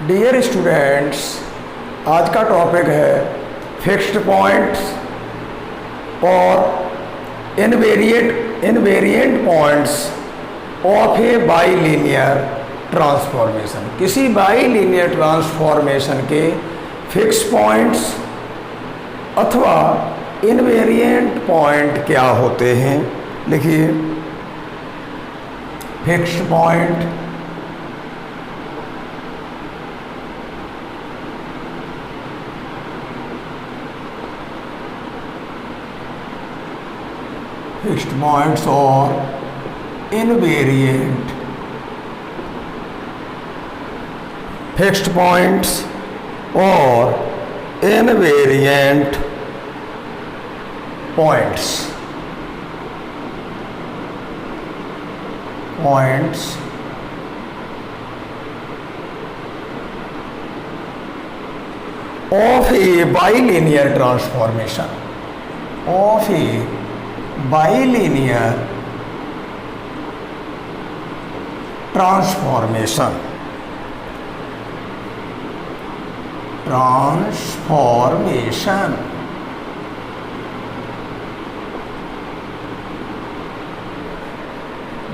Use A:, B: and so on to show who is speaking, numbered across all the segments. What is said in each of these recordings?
A: Dear students, आज का topic है फिक्स्ड पॉइंट्स और invariant points of A bilinear transformation. किसी बाईलीनियर ट्रांसफॉर्मेशन के फिक्स पॉइंट्स अथवा इनवेरिएंट पॉइंट क्या होते हैं। लिखिए, फिक्स्ड पॉइंट, फिक्स्ड पॉइंट्स और इनवेरिएंट, फिक्स्ड पॉइंट्स और invariant points of A bilinear transformation, of A bilinear transformation,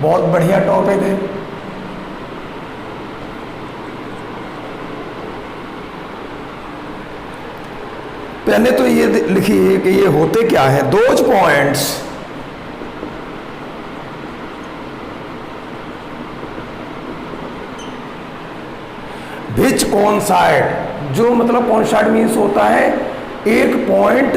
A: बहुत बढ़िया टॉपिक है। पहले तो ये लिखिए कि ये होते क्या है। दोज पॉइंट्स विच कोइंसाइड, जो मतलब कोइंसाइड मीन्स होता है एक पॉइंट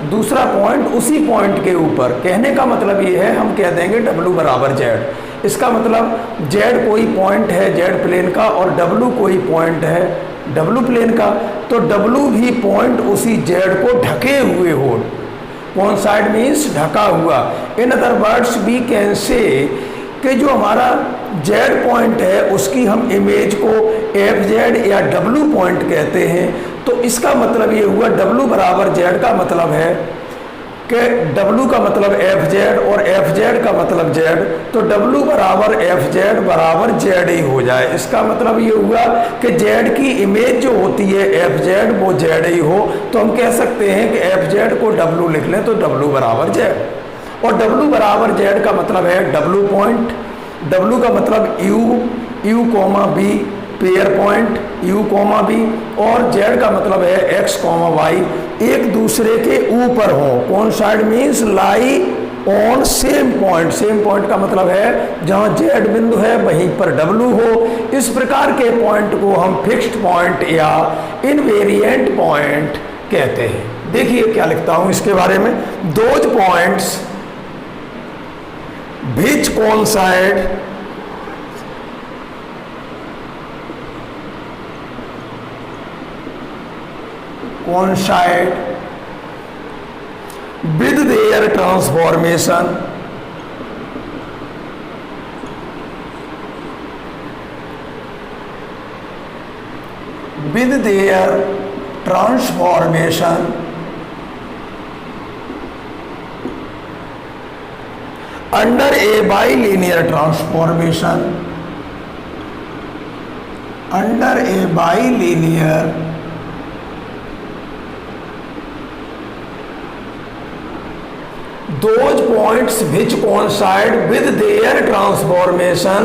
A: दूसरा पॉइंट उसी पॉइंट के ऊपर। कहने का मतलब ये है, हम कह देंगे W बराबर Z। इसका मतलब Z कोई पॉइंट है Z प्लेन का और W कोई पॉइंट है W प्लेन का, तो W भी पॉइंट उसी Z को ढके हुए हो। कोइंसाइड मीन्स ढका हुआ। In other words we can say कि जो हमारा Z पॉइंट है उसकी हम इमेज को FZ या W पॉइंट कहते हैं। तो इसका मतलब ये हुआ W बराबर Z का मतलब है कि W का मतलब FZ और FZ का मतलब Z, तो W बराबर FZ बराबर Z ही हो जाए। इसका मतलब ये हुआ कि Z की इमेज जो होती है FZ वो Z ही हो। तो हम कह सकते हैं कि FZ को W लिख लें तो W बराबर Z, और W बराबर Z का मतलब है W पॉइंट। W का मतलब U comma B pair point U comma B, और Z का मतलब है X कॉमा Y एक दूसरे के ऊपर हो। Coincide means lie on same point. Same point का मतलब है जहाँ Z बिंदु है वहीं पर W हो। इस प्रकार के पॉइंट को हम फिक्स्ड पॉइंट या इनवेरिएंट पॉइंट कहते हैं। देखिए क्या लिखता हूँ इसके बारे में। Those points which coincide with their transformation, with their transformation under a bilinear transformation, under a bilinear those points which coincide with their transformation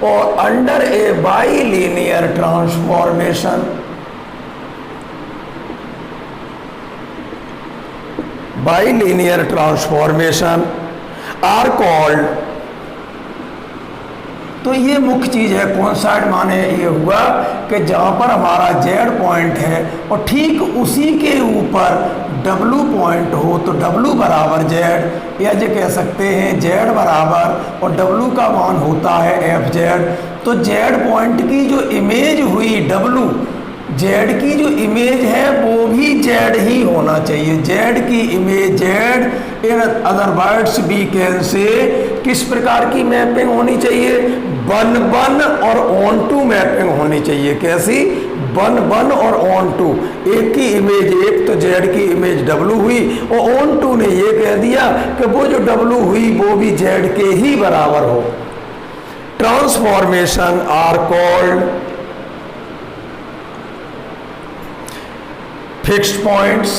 A: or under a bilinear transformation, bilinear transformation are called। तो ये मुख्य चीज है। Coincide माने ये हुआ कि जहाँ पर हमारा Z पॉइंट है और ठीक उसी के ऊपर W पॉइंट हो, तो W बराबर Z, या जो कह सकते हैं Z बराबर और W का मान होता है FZ। तो Z पॉइंट की जो इमेज हुई W, Z की जो इमेज है वो भी Z ही होना चाहिए। Z की image Z। In other words we can say किस प्रकार की मैपिंग होनी चाहिए? 1-1 और ऑन टू मैपिंग होनी चाहिए। कैसी? 1-1 और ऑन टू। एक की इमेज एक, तो Z की इमेज W हुई, और ऑन टू ने ये कह दिया कि वो जो W हुई वो भी Z के ही बराबर हो। Transformation are called fixed points,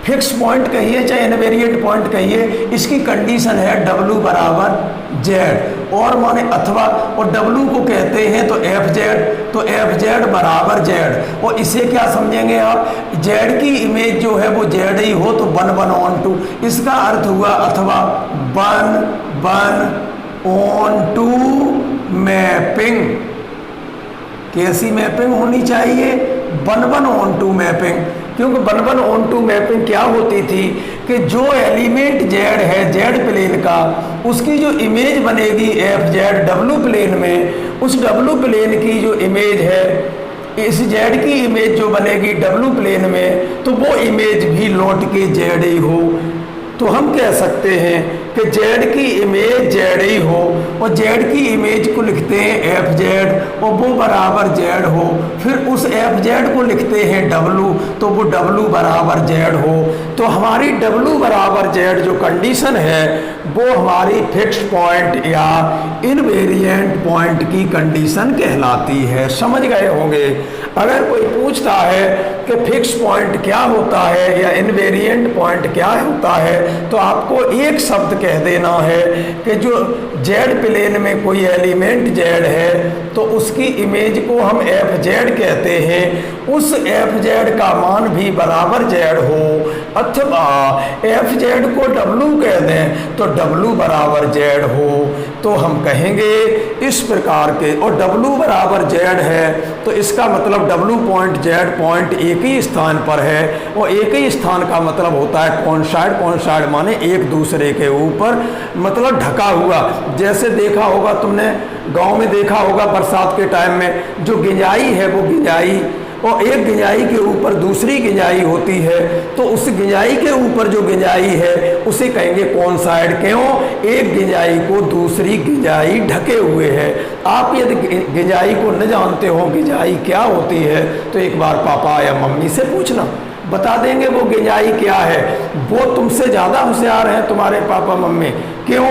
A: fix point कहिए चाहे इनवेरिएंट पॉइंट कहिए, इसकी कंडीशन है W बराबर Z और माने अथवा, और W को कहते हैं तो FZ बराबर Z। और इसे क्या समझेंगे आप, Z की इमेज जो है वो Z ही हो तो 1/(1/2), इसका अर्थ हुआ अथवा 1/(1/2) मैपिंग। कैसी मैपिंग होनी चाहिए, 1/(1/2) मैपिंग। क्योंकि 1/(1/2) मैपिंग क्या होती थी कि जो एलिमेंट Z है Z प्लेन का, उसकी जो इमेज बनेगी FZ W प्लेन में, उस W प्लेन की जो इमेज है, इस Z की इमेज जो बनेगी W प्लेन में, तो वो इमेज भी लौट के Z ही हो। तो हम कह सकते हैं कि Z की इमेज Z ही हो, और Z की इमेज को लिखते हैं FZ और वो बराबर Z हो, फिर उस FZ को लिखते हैं W तो वो W बराबर Z हो। तो हमारी W बराबर Z जो कंडीशन है वो हमारी फिक्स्ड पॉइंट या इनवेरिएंट पॉइंट की कंडीशन कहलाती है। समझ गए होंगे। अगर कोई पूछता है कि फिक्स पॉइंट क्या होता है या इनवेरिएंट पॉइंट क्या होता है, तो आपको एक शब्द कह देना है कि जो Z प्लेन में कोई एलिमेंट Z है तो उसकी इमेज को हम FZ कहते हैं, उस FZ का मान भी बराबर Z हो, अथवा FZ को W कह दें तो W बराबर Z हो। तो हम कहेंगे इस प्रकार के, और W बराबर Z है तो इसका मतलब W पॉइंट Z पॉइंट एक ही स्थान पर है, और एक ही स्थान का मतलब होता है कॉन्साइड माने एक दूसरे के ऊपर, मतलब ढका हुआ। जैसे देखा होगा तुमने, गांव में देखा होगा बरसात के टाइम में जो गिंजाई है वो गिंजाई, और एक गिंजाई के ऊपर दूसरी गिंजाई होती है, तो उस गिंजाई के ऊपर जो गिंजाई है उसे कहेंगे कॉन्साइड। क्यों, एक गिंजाई को दूसरी गिंजाई ढके हुए है। आप यदि गिंजाई को न जानते हो गिंजाई क्या होती है तो एक बार पापा या मम्मी से पूछना, बता देंगे वो गिंजाई क्या है। वो तुमसे ज़्यादा होशियार हैं तुम्हारे पापा मम्मी। क्यों,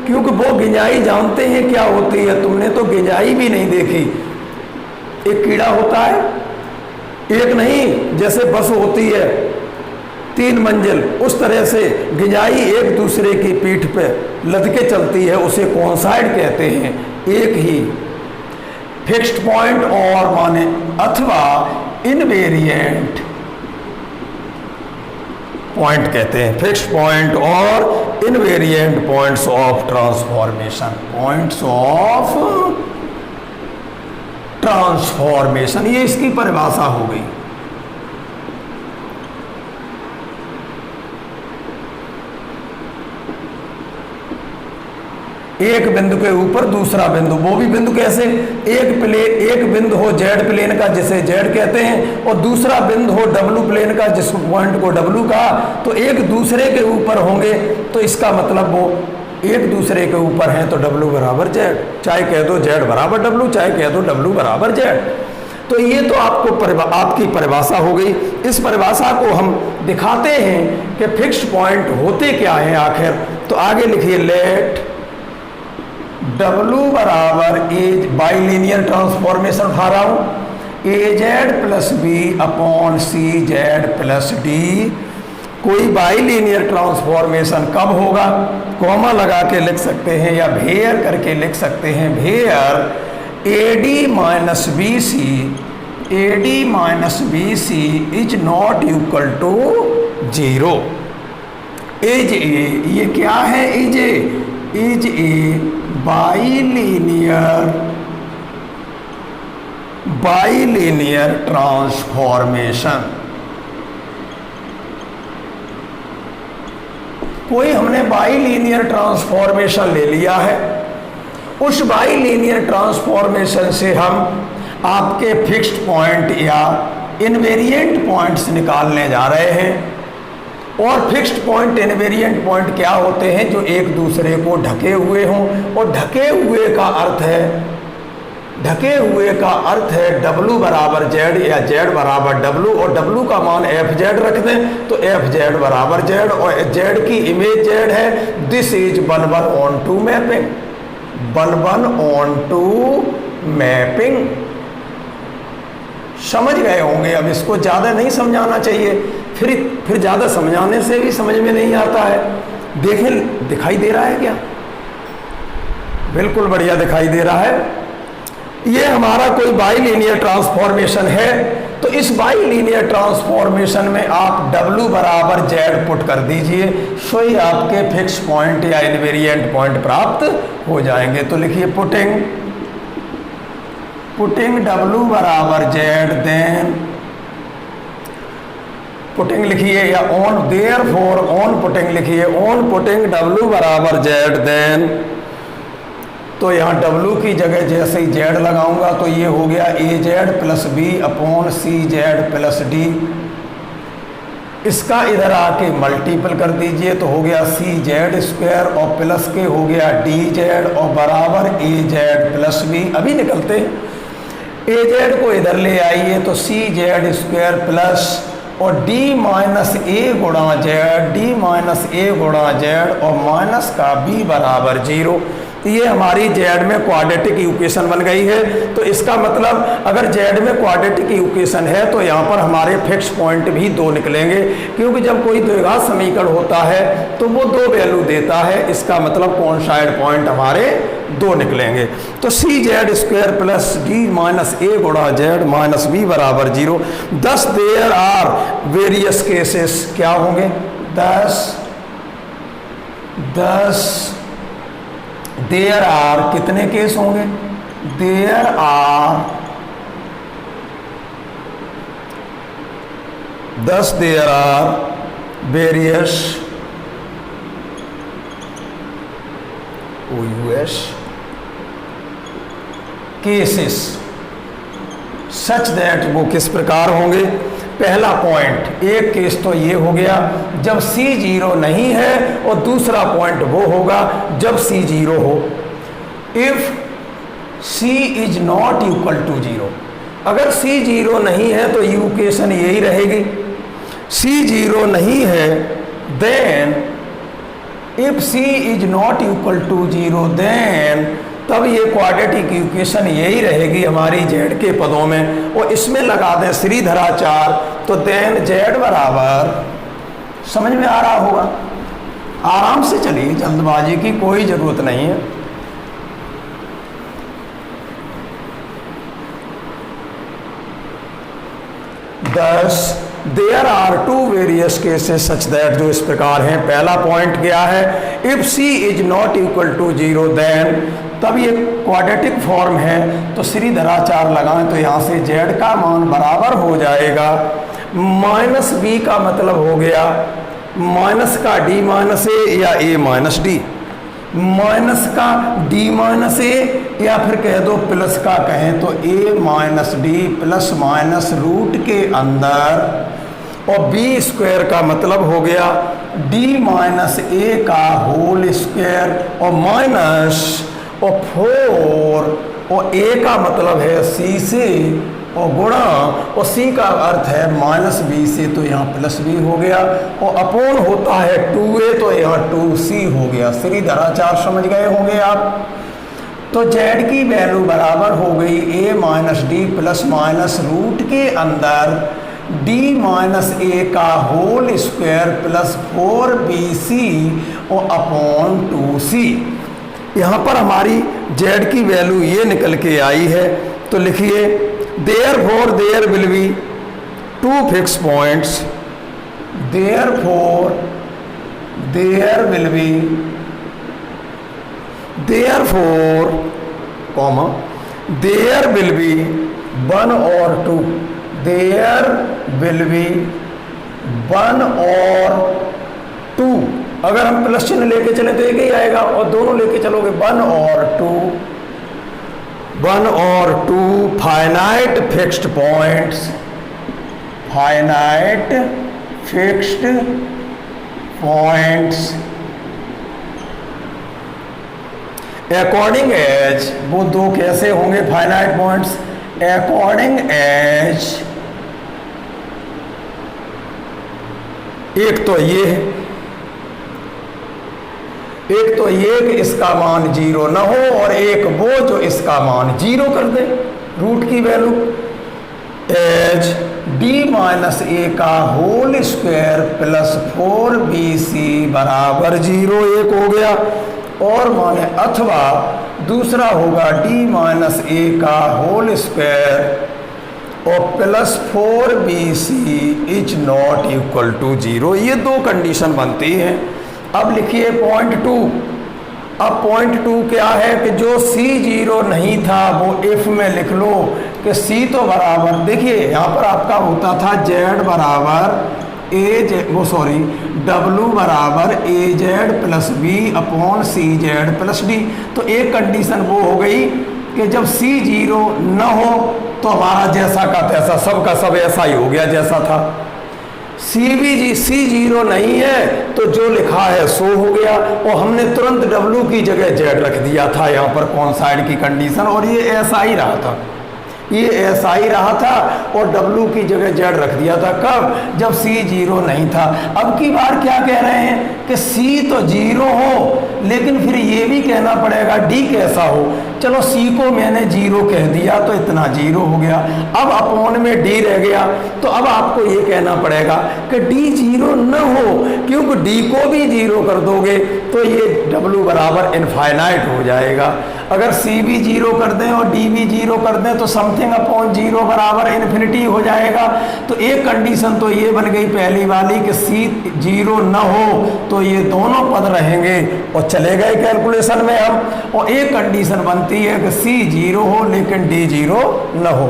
A: क्योंकि वो गिंजाई जानते हैं क्या होती है, तुमने तो गिंजाई भी नहीं देखी। एक कीड़ा होता है, एक नहीं, जैसे बस होती है 3 मंजिल, उस तरह से गिंजाई एक दूसरे की पीठ पे लदके चलती है, उसे कॉन्साइड कहते हैं। एक ही फिक्स्ड पॉइंट और माने अथवा इनवेरिएंट पॉइंट कहते हैं, फिक्स्ड पॉइंट और invariant points of transformation, points of transformation, ये इसकी परिभाषा हो गई। एक बिंदु के ऊपर दूसरा बिंदु, वो भी बिंदु कैसे, एक बिंदु हो Z प्लेन का जिसे Z कहते हैं, और दूसरा बिंदु हो W प्लेन का जिस पॉइंट को W कहा, तो एक दूसरे के ऊपर होंगे, तो इसका मतलब वो एक दूसरे के ऊपर हैं तो W बराबर Z, चाहे कह दो Z बराबर W, चाहे कह दो W बराबर Z। तो ये तो आपकी परिभाषा हो गई। इस परिभाषा को हम दिखाते हैं कि फिक्स्ड पॉइंट होते क्या हैं आखिर। तो आगे लिखिए, लेट W बराबर एज बाइलिनियर ट्रांसफॉर्मेशन उठा रहा हूँ, AZ plus B upon CZ plus D। कोई बाइलिनियर ट्रांसफॉर्मेशन कब होगा, कॉमा लगा के लिख सकते हैं या भेयर करके लिख सकते हैं। Where AD minus BC is not equal to 0। Is a, ये क्या है, इज ए बाइलिनियर ट्रांसफॉर्मेशन। कोई हमने बाइलिनियर ट्रांसफॉर्मेशन ले लिया है, उस बाइलिनियर ट्रांसफॉर्मेशन से हम आपके फिक्स्ड पॉइंट या इनवेरिएंट पॉइंट्स निकालने जा रहे हैं। और फिक्स्ड पॉइंट इनवेरिएंट पॉइंट क्या होते हैं, जो एक दूसरे को ढके हुए हों, और ढके हुए का अर्थ है W बराबर Z या Z बराबर W, और W का मान FZ रख दें तो FZ बराबर Z, और Z की इमेज Z है। This is 1/(1/2) mapping, 1/(1/2) mapping. समझ गए होंगे, अब इसको ज़्यादा नहीं समझाना चाहिए, फिर ज़्यादा समझाने से भी समझ में नहीं आता है। देखें, दिखाई दे रहा है क्या? बिल्कुल बढ़िया दिखाई दे रहा है। ये हमारा कोई बाइलिनियर ट्रांसफॉर्मेशन है, तो इस बाइलिनियर ट्रांसफॉर्मेशन में आप W बराबर Z पुट कर दीजिए, सो ही आपके फिक्स पॉइंट या इनवेरिएंट पॉइंट प्राप्त हो जाएंगे। तो लिखिए पुटिंग W बराबर Z, देन पुटिंग लिखिए, या ऑन देयरफॉर ऑन पुटिंग लिखिए, ऑन पुटिंग W बराबर Z, देन तो यहाँ W की जगह जैसे ही Z लगाऊंगा तो ये हो गया AZ plus B upon CZ plus D। इसका इधर आके मल्टीपल कर दीजिए तो हो गया CZ स्क्वायर और प्लस के हो गया DZ और बराबर AZ प्लस B। अभी निकलते हैं, AZ को इधर ले आइए तो CZ स्क्वायर प्लस और D माइनस A गुणा Z, D माइनस A गुणा Z और माइनस का B बराबर 0। ये हमारी Z में क्वाड्रेटिक इक्वेशन बन गई है। तो इसका मतलब अगर Z में क्वाड्रेटिक इक्वेशन है तो यहाँ पर हमारे फिक्स पॉइंट भी 2 निकलेंगे, क्योंकि जब कोई द्विघात समीकरण होता है तो वो 2 वैल्यू देता है। इसका मतलब कॉन्साइड पॉइंट हमारे 2 निकलेंगे। तो CZ square plus D minus A गुणा Z माइनस B बराबर 0। 10 देयर आर वेरियस केसेस क्या होंगे? 10 देयर आर कितने केस होंगे? There are 10 there are various OUS cases such that, वो किस प्रकार होंगे? पहला पॉइंट, एक केस तो ये हो गया जब C 0 नहीं है, और दूसरा पॉइंट वो होगा जब C 0 हो। If C is not equal to 0, अगर C 0 नहीं है तो इक्वेशन यही रहेगी। C 0 नहीं है, then if C is not equal to 0, then तब ये क्वाड्रेटिक इक्वेशन यही रहेगी हमारी Z के पदों में। और इसमें लगा दें श्रीधराचार, तो देन Z बराबर, समझ में आ रहा होगा। आराम से चलिए, जल्दबाजी की कोई जरूरत नहीं है। There are 2 various cases such that, जो इस प्रकार हैं। पहला पॉइंट क्या है? If C is not equal to 0, then तब ये क्वाड्रेटिक फॉर्म है, तो श्रीधराचार लगाएं तो यहाँ से Z का मान बराबर हो जाएगा माइनस B का मतलब हो गया माइनस का D माइनस A या A माइनस D, माइनस का D माइनस A, या फिर कह दो प्लस का कहें तो A minus D plus minus root के अंदर, और B स्क्वायर का मतलब हो गया D माइनस A का होल स्क्वायर और माइनस और 4, और A का मतलब है C से और गुणा, और C का अर्थ है माइनस B से, तो यहाँ प्लस B हो गया, और अपॉन होता है 2A तो यहाँ 2C हो गया। श्रीधराचार समझ गए होंगे आप। तो Z की वैल्यू बराबर हो गई A minus D plus minus root के अंदर D माइनस A का होल स्क्वायर प्लस 4BC और अपॉन 2C। यहाँ पर हमारी Z की वैल्यू ये निकल के आई है। तो लिखिए therefore there will be 2 fix points, therefore there will be, therefore comma there will be 1 और 2, देयर विल बी 1 और 2। अगर हम प्लस चिन्ह लेके चले तो एक ही आएगा, और दोनों लेके चलोगे 1 और 2 finite fixed points, finite fixed points according as, वो 2 कैसे होंगे फाइनाइट पॉइंट्स? अकॉर्डिंग एज, एक तो ये है एक तो ये कि इसका मान 0 ना हो और एक वो जो इसका मान 0 कर दे, रूट की value as D minus A का होल स्क्वायर प्लस 4bc बराबर 0 एक हो गया। और माने अथवा दूसरा होगा डी माइनस ए का होल स्क्वायर और plus 4bc is not equal to 0। ये दो कंडीशन बनती हैं। अब लिखिए पॉइंट 2। अब पॉइंट 2 क्या है कि जो C0 नहीं था वो इफ में लिख लो कि C तो बराबर, देखिए यहाँ पर आपका होता था Z बराबर W बराबर AZ plus B upon CZ plus D। तो एक कंडीशन वो हो गई कि जब C0 न हो तो हमारा जैसा का तैसा, सब का सब ऐसा ही हो गया जैसा था। C0 नहीं है तो जो लिखा है सो हो गया, और हमने तुरंत W की जगह Z रख दिया था यहाँ पर कॉन्साइड की कंडीशन, और ये ऐसा ही रहा था, ये ऐसा ही रहा था और W की जगह Z रख दिया था। कब? जब C0 नहीं था। अब की बार क्या कह रहे हैं कि C तो 0 हो, लेकिन फिर ये भी कहना पड़ेगा D कैसा हो। चलो C को मैंने 0 कह दिया तो इतना 0 हो गया, अब अपॉन में D रह गया, तो अब आपको ये कहना पड़ेगा कि D 0 न हो, क्योंकि D को भी 0 कर दोगे तो ये W बराबर इनफाइनाइट हो जाएगा। अगर C भी 0 कर दें और D भी 0 कर दें तो समथिंग अपॉन 0 बराबर इन्फिनिटी हो जाएगा। तो एक कंडीशन तो ये बन गई पहली वाली कि C 0 न हो तो ये दोनों पद रहेंगे और चले गए कैलकुलेशन में हम। और एक कंडीशन बनती है कि C 0 हो लेकिन D 0 न हो।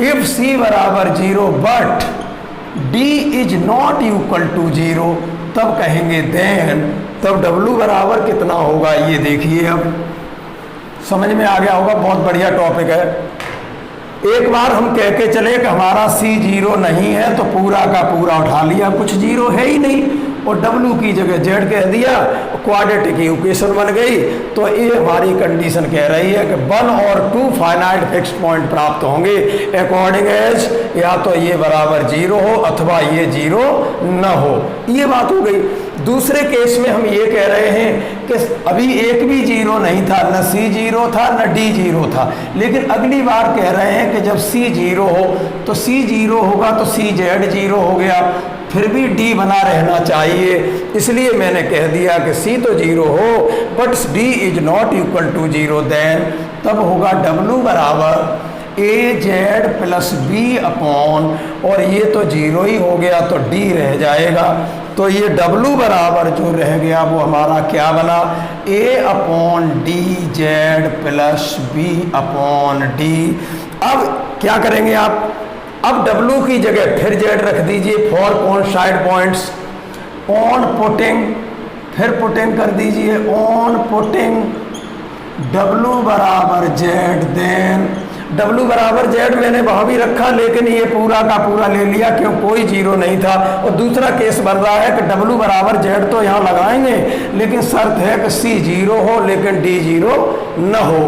A: इफ C बराबर 0 but D is not equal to 0, तब कहेंगे देन, तब W बराबर कितना होगा ये देखिए। अब समझ में आ गया होगा, बहुत बढ़िया टॉपिक है। एक बार हम कह के चले कि हमारा C0 नहीं है तो पूरा का पूरा उठा लिया, कुछ 0 है ही नहीं, और W की जगह Z कह दिया, क्वाड्रेटिक इक्वेशन बन गई। तो ये हमारी कंडीशन कह रही है कि 1 और 2 फाइनाइट फिक्स्ड पॉइंट प्राप्त होंगे अकॉर्डिंग एज या तो ये बराबर 0 हो अथवा ये 0 न हो। ये बात हो गई। दूसरे केस में हम ये कह रहे हैं कि अभी एक भी 0 नहीं था, न C0 था न D 0 था, लेकिन अगली बार कह रहे हैं कि जब C 0 हो तो C 0 होगा तो CZ 0 हो गया, फिर भी D बना रहना चाहिए। इसलिए मैंने कह दिया कि C तो 0 हो but D is not equal to 0, then तब होगा W बराबर AZ प्लस B अपॉन, और ये तो 0 ही हो गया तो D रह जाएगा। तो ये W बराबर जो रह गया वो हमारा क्या बना, A upon DZ plus B upon D। अब क्या करेंगे आप, अब W की जगह फिर Z रख दीजिए फॉर कॉन्साइड पॉइंट्स, ऑन पुटिंग, फिर पुटिंग कर दीजिए, ऑन पुटिंग W बराबर Z, देन W बराबर Z मैंने वहाँ भी रखा, लेकिन ये पूरा का पूरा ले लिया क्यों, कोई 0 नहीं था। और दूसरा केस बन रहा है कि W बराबर Z तो यहाँ लगाएंगे, लेकिन शर्त है कि C 0 हो लेकिन D 0 न हो।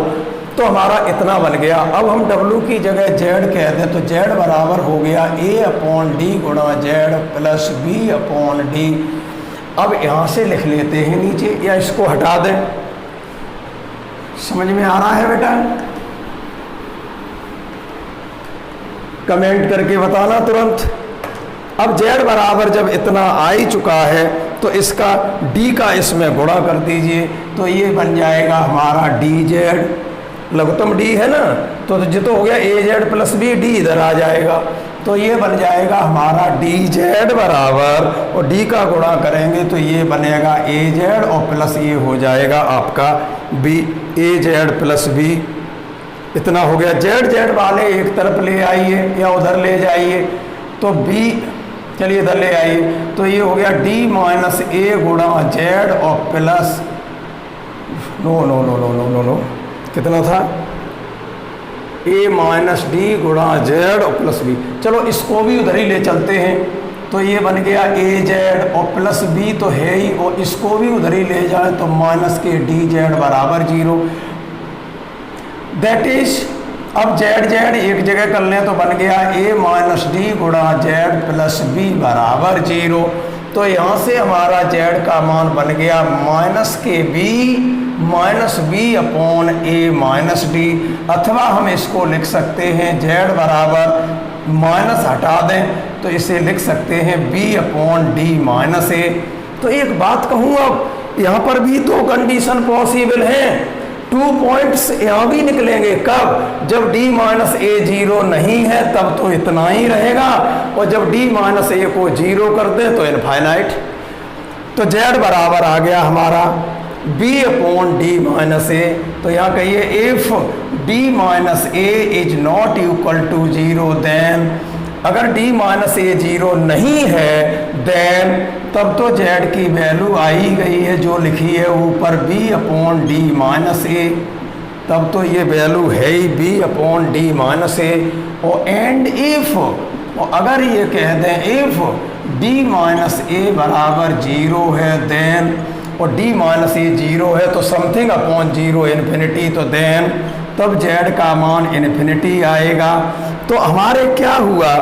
A: तो हमारा इतना बन गया। अब हम W की जगह Z कह दें तो Z बराबर हो गया A अपॉन D गुणा Z plus B upon D। अब यहाँ से लिख लेते हैं नीचे, या इसको हटा दें, समझ में आ रहा है बेटा? कमेंट करके बताना तुरंत। अब Z बराबर जब इतना आ ही चुका है तो इसका D का इसमें गुणा कर दीजिए, तो ये बन जाएगा हमारा DZ, लघुत्तम D है ना, तो जितना हो गया AZ प्लस B, D इधर आ जाएगा, तो ये बन जाएगा हमारा DZ बराबर, और D का गुणा करेंगे तो ये बनेगा AZ और प्लस ये हो जाएगा आपका B, AZ प्लस B। इतना हो गया। Z वाले एक तरफ ले आइए या उधर ले जाइए, तो B चलिए इधर ले आइए, तो ये हो गया D माइनस A गुणा Z और प्लस नो कितना था, A माइनस D गुणा Z और प्लस B। चलो इसको भी उधर ही ले चलते हैं, तो ये बन गया AZ और प्लस B तो है ही, और इसको भी उधर ही ले जाए तो माइनस के DZ बराबर 0। दैट इज, अब Z एक जगह कर लें तो बन गया A माइनस D गुणा Z प्लस B बराबर 0। तो यहाँ से हमारा z का मान बन गया -b upon a minus D, अथवा हम इसको लिख सकते हैं z बराबर माइनस हटा दें तो इसे लिख सकते हैं b upon D minus A. तो एक बात कहूँ, अब यहाँ पर भी दो कंडीशन पॉसिबल हैं। 2 पॉइंट्स यहाँ भी निकलेंगे, कब? जब d माइनस ए 0 नहीं है तब तो इतना ही रहेगा, और जब d माइनस ए को 0 कर दे तो इनफाइनाइट। तो z बराबर आ गया हमारा b upon D minus A. तो यहाँ कहिए if d minus A is not equal to 0 then, अगर d माइनस ए 0 नहीं है देन तब तो z की वैल्यू आई गई है जो लिखी है ऊपर b अपॉन डी माइनस ए, तब तो ये वैल्यू है ही b upon D minus A. और एंड इफ, और अगर ये कह दें इफ d माइनस ए बराबर 0 है देन, और d माइनस ए 0 है तो समथिंग अपॉन 0 इन्फिनिटी, तो देन तब z का मान इन्फिनिटी आएगा। तो हमारे क्या हुआ,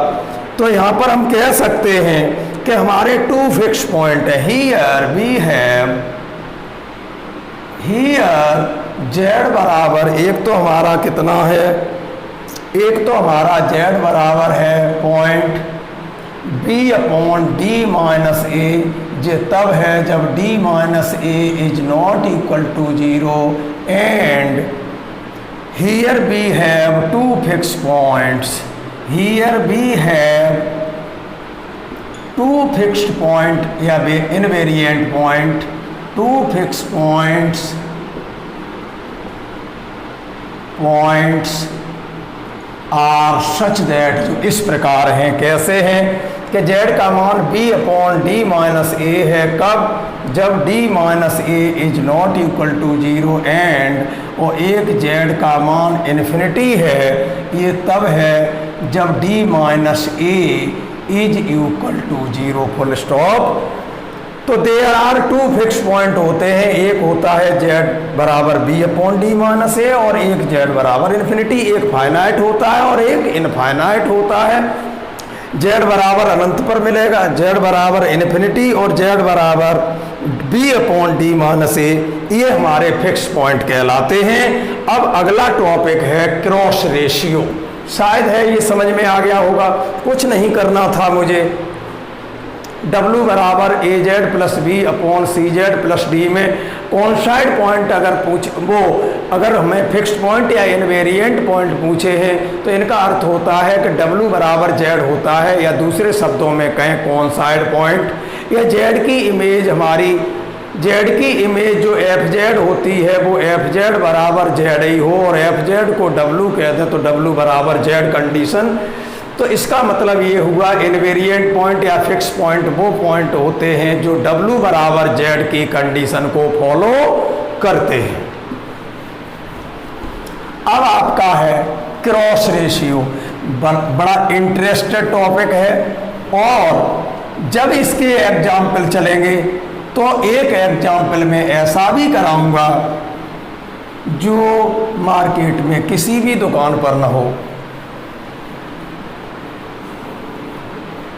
A: तो यहाँ पर हम कह सकते हैं कि हमारे 2 फिक्स पॉइंट है। Here we have, here z बराबर, एक तो हमारा कितना है, एक तो हमारा z बराबर है point b upon D minus a, जो तब है जब d minus A is not equal to 0, and here we have 2 fix points, here we have 2 fixed point या invariant point, 2 fix points are such that, जो इस प्रकार हैं। कैसे हैं कि z का मान b upon D minus A है, कब? जब d minus A is not equal to 0, and और एक z का मान इन्फिनिटी है, ये तब है जब d minus A is equal to 0, full stop. तो देयर आर 2 फिक्स पॉइंट होते हैं, एक होता है z बराबर b upon D minus A, और एक z बराबर इन्फिनिटी, एक फाइनाइट होता है और एक इनफाइनाइट होता है। z बराबर अनंत पर मिलेगा, z बराबर इन्फिनिटी, और z बराबर b अपॉन डी माइनस ए, ये हमारे फिक्स पॉइंट कहलाते हैं। अब अगला टॉपिक है क्रॉस रेशियो। शायद है ये समझ में आ गया होगा, कुछ नहीं करना था मुझे। W बराबर A Z plus B upon C Z plus D में कॉन्साइड पॉइंट अगर अगर हमें फिक्स्ड पॉइंट या इनवेरिएंट पॉइंट पूछे हैं तो इनका अर्थ होता है कि W बराबर जेड होता है, या दूसरे शब्दों में कहें कॉन्साइड पॉइंट, या जेड की इमेज, हमारी जेड की इमेज जो एफ जेड होती है वो एफ जेड बराबर जेड ही हो, और एफ जेड को W कहते हैं तो W बराबर जेड कंडीशन। तो इसका मतलब ये हुआ इनवेरिएंट पॉइंट या फिक्स पॉइंट वो पॉइंट होते हैं जो W बराबर जेड की कंडीशन को फॉलो करते हैं। अब आपका है क्रॉस रेशियो, बड़ा इंटरेस्टेड टॉपिक है, और जब इसके एग्जाम्पल चलेंगे तो एक एग्जाम्पल में ऐसा भी कराऊंगा जो मार्केट में किसी भी दुकान पर ना हो।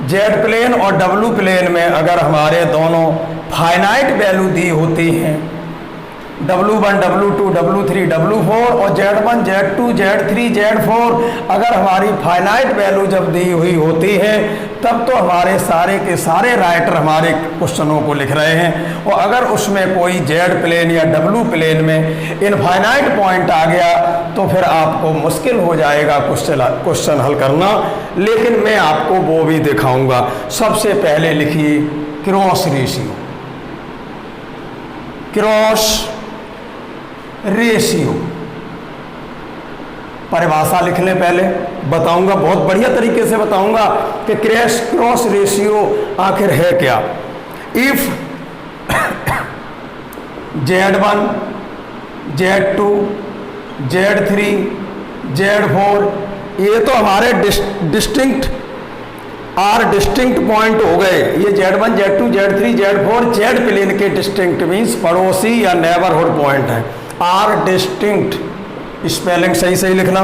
A: जेड प्लेन और डब्लू प्लेन में अगर हमारे दोनों फाइनाइट वैल्यू दी होती हैं, W1, W2, W3, W4, और Z1, Z2, Z3, Z4 अगर हमारी फाइनाइट वैल्यू जब दी हुई होती है तब तो हमारे सारे के सारे राइटर हमारे क्वेश्चनों को लिख रहे हैं, और अगर उसमें कोई जेड प्लेन या डब्लू प्लेन में इनफाइनाइट पॉइंट आ गया तो फिर आपको मुश्किल हो जाएगा क्वेश्चन हल करना, लेकिन मैं आपको वो भी दिखाऊंगा। सबसे पहले लिखिए क्रॉस रेशियो, क्रॉस रेशियो परिभाषा लिख लें, पहले बताऊंगा, बहुत बढ़िया तरीके से बताऊंगा कि क्रॉस रेशियो आखिर है क्या। If Z1, Z2, Z3, Z4 ये तो हमारे डिस्टिंक्ट पॉइंट हो गए। ये Z1, Z2, Z3, Z4 Z plane के डिस्टिंक्ट मीन्स पड़ोसी या नेबरहुड पॉइंट है। आर डिस्टिंक्ट, स्पेलिंग सही लिखना,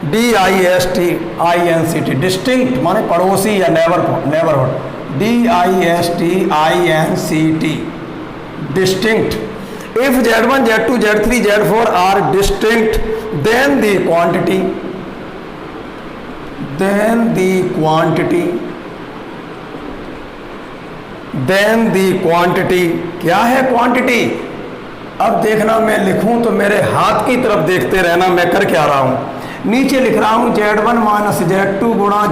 A: DISTINCT, डिस्टिंक्ट माने पड़ोसी या neighbourhood DISTINCT, distinct. If Z1, Z2, Z3, Z4 are distinct, then the quantity क्या है क्वांटिटी? अब देखना, मैं लिखूं तो मेरे हाथ की तरफ देखते रहना मैं कर क्या रहा हूं। नीचे लिख रहा हूं Z1 माइनस Z2 गुणा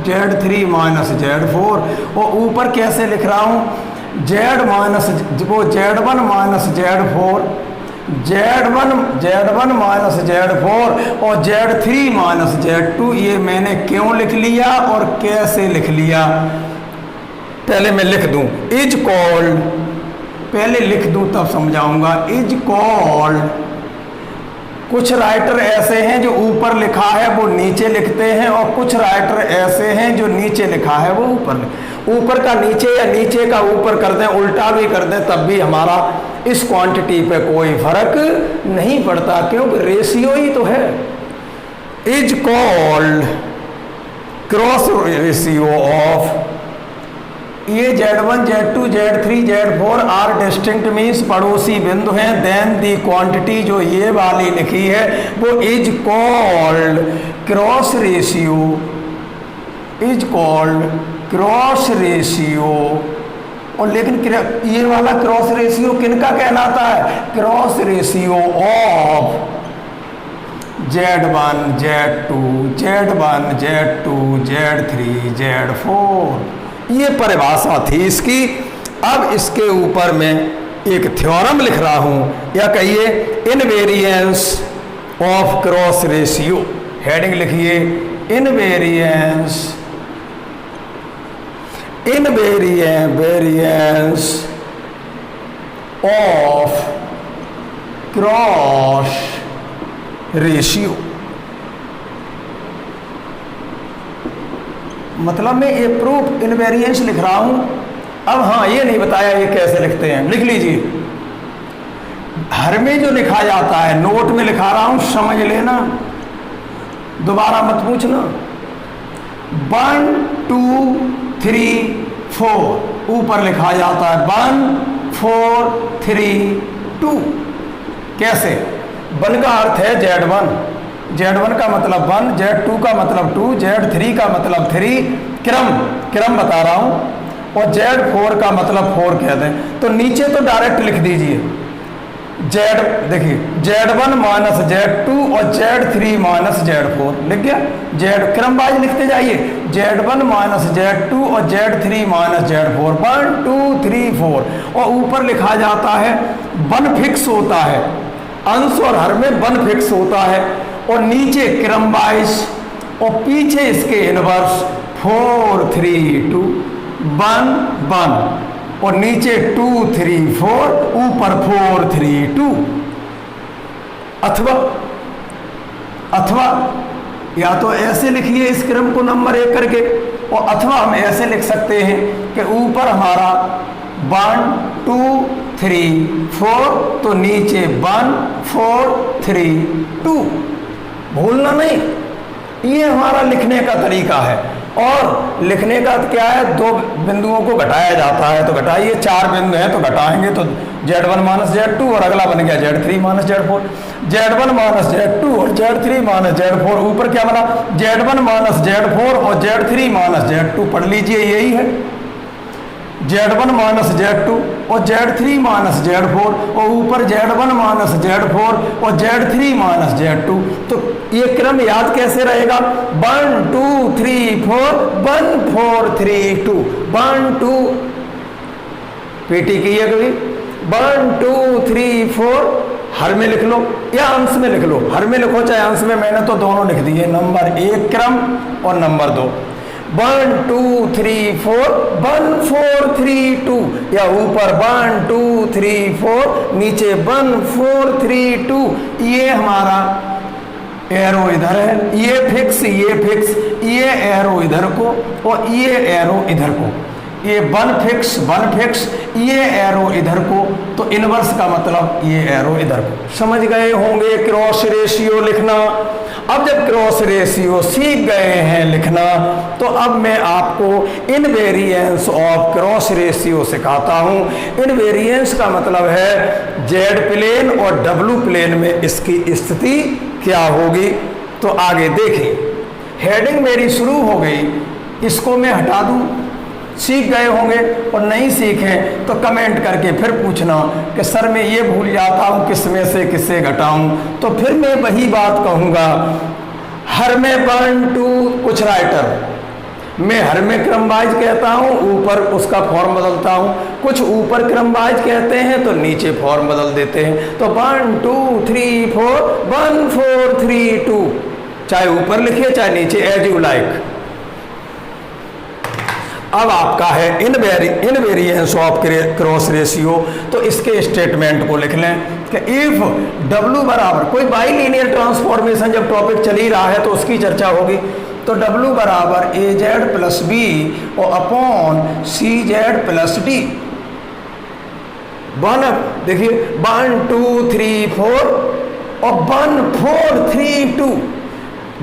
A: Z3 माइनस Z4, और ऊपर कैसे लिख रहा हूं Z1 माइनस Z4 और Z3 माइनस Z2। ये मैंने क्यों लिख लिया और कैसे लिख लिया, पहले मैं लिख दूं। इज कॉल्ड, पहले लिख दूं तब समझाऊंगा। इज कॉल्ड, कुछ राइटर ऐसे हैं जो ऊपर लिखा है वो नीचे लिखते हैं, और कुछ राइटर ऐसे हैं जो नीचे लिखा है वो ऊपर का नीचे या नीचे का ऊपर कर दें, उल्टा भी कर दें, तब भी हमारा इस क्वांटिटी पे कोई फर्क नहीं पड़ता, क्योंकि रेशियो ही तो है। Is called cross ratio of, ये Z1, Z2, Z3, Z4 are distinct means पड़ोसी बिंदु हैं। देन दी क्वांटिटी जो ये वाली लिखी है वो इज कॉल्ड क्रॉस रेशियो, और लेकिन ये वाला क्रॉस रेशियो किनका कहलाता है? Cross ratio of Z1, Z2, Z3, Z4। ये परिभाषा थी इसकी। अब इसके ऊपर मैं एक थ्योरम लिख रहा हूं, या कहिए invariance of cross ratio. Heading लिखिए इनवेरिएंस ऑफ क्रॉस रेशियो। मतलब मैं ये प्रूफ इनवेरिएंस लिख रहा हूं। अब हाँ, ये नहीं बताया ये कैसे लिखते हैं, लिख लीजिए। हर में जो लिखा जाता है, नोट में लिखा रहा हूं, समझ लेना, दोबारा मत पूछना। 1 2 3 4 ऊपर लिखा जाता है 1 4 3 2। कैसे? 1 का अर्थ है Z1 का मतलब 1, Z2 का मतलब 2, Z3 का मतलब 3, क्रम बता रहा हूं, और Z4 का मतलब 4 कहते हैं। तो नीचे तो डायरेक्ट लिख दीजिए देखिए Z1 माइनस Z2 और Z3 माइनस Z4 लिख गया। क्रम वाइज लिखते जाइए, Z1 माइनस Z2 और Z3 माइनस Z4, 1 2 3 4, और ऊपर लिखा जाता है 1 फिक्स होता है, अंश और हर में 1 फिक्स होता है, और नीचे क्रम वाइज, और पीछे इसके इनवर्स 4 3 2 1 1, और नीचे 2 3 4, ऊपर 4 3 2। अथवा या तो ऐसे लिखिए इस क्रम को नंबर 1 करके, और अथवा हम ऐसे लिख सकते हैं कि ऊपर हमारा 1 2 3 4, तो नीचे 1 4 3 2। भूलना नहीं, ये हमारा लिखने का तरीका है। और लिखने का क्या है, 2 बिंदुओं को घटाया जाता है, तो घटाइए, 4 बिंदु हैं तो घटाएंगे, तो Z1 माइनस Z2 और अगला बन गया Z3 minus Z4। Z1 minus Z2 और Z3 माइनस Z4, ऊपर क्या बना Z1 माइनस Z4 और Z3 माइनस Z2, पढ़ लीजिए यही है। Z1 माइनस Z2 और Z3 माइनस Z4, और ऊपर Z1 माइनस Z4 और Z3 माइनस Z2। तो ये क्रम याद कैसे रहेगा? 1 2 3 4 1 4 3 2 1 2, पीटी की है कभी, 1 2 3 4, हर में लिख लो या अंश में लिख लो, हर में लिखो चाहे अंश में, मैंने तो दोनों लिख दिए, नंबर 1 क्रम और नंबर 2। 1 2 3 4 1 4 3 2, या ऊपर 1 2 3 4, नीचे 1 4 3 2। ये हमारा एरो इधर है, ये फिक्स, ये एरो इधर को और ये एरो इधर को, ये 1 फिक्स, ये एरो इधर को तो इनवर्स का मतलब ये एरो इधर को। समझ गए होंगे क्रॉस रेशियो लिखना। अब जब क्रॉस रेशियो सीख गए हैं लिखना, तो अब मैं आपको इनवेरिएंस ऑफ क्रॉस रेशियो सिखाता हूँ। इनवेरिएंस का मतलब है जेड प्लेन और डब्ल्यू प्लेन में इसकी स्थिति क्या होगी। तो आगे देखें, हेडिंग मेरी शुरू हो गई, इसको मैं हटा दूँ। सीख गए होंगे और नहीं सीखे तो कमेंट करके फिर पूछना कि सर मैं ये भूल जाता हूँ किस में से किससे घटाऊँ, तो फिर मैं वही बात कहूँगा। हर में 1 2 कुछ राइटर मैं हर में क्रम वाइज कहता हूँ, ऊपर उसका फॉर्म बदलता हूँ। कुछ ऊपर क्रम वाइज कहते हैं तो नीचे फॉर्म बदल देते हैं। तो 1 2 3 4 1 4 3 2, चाहे ऊपर लिखिए चाहे नीचे, एज यू लाइक। अब आपका है इनवेरिएंस ऑफ क्रॉस रेशियो। तो इसके स्टेटमेंट को लिख लें कि इफ W बराबर कोई बाइलिनियर ट्रांसफॉर्मेशन, जब टॉपिक चल ही रहा है तो उसकी चर्चा होगी। तो W बराबर AZ प्लस B और अपॉन CZ प्लस D। देखिए 1 2 3 4 और 1 4 3 2।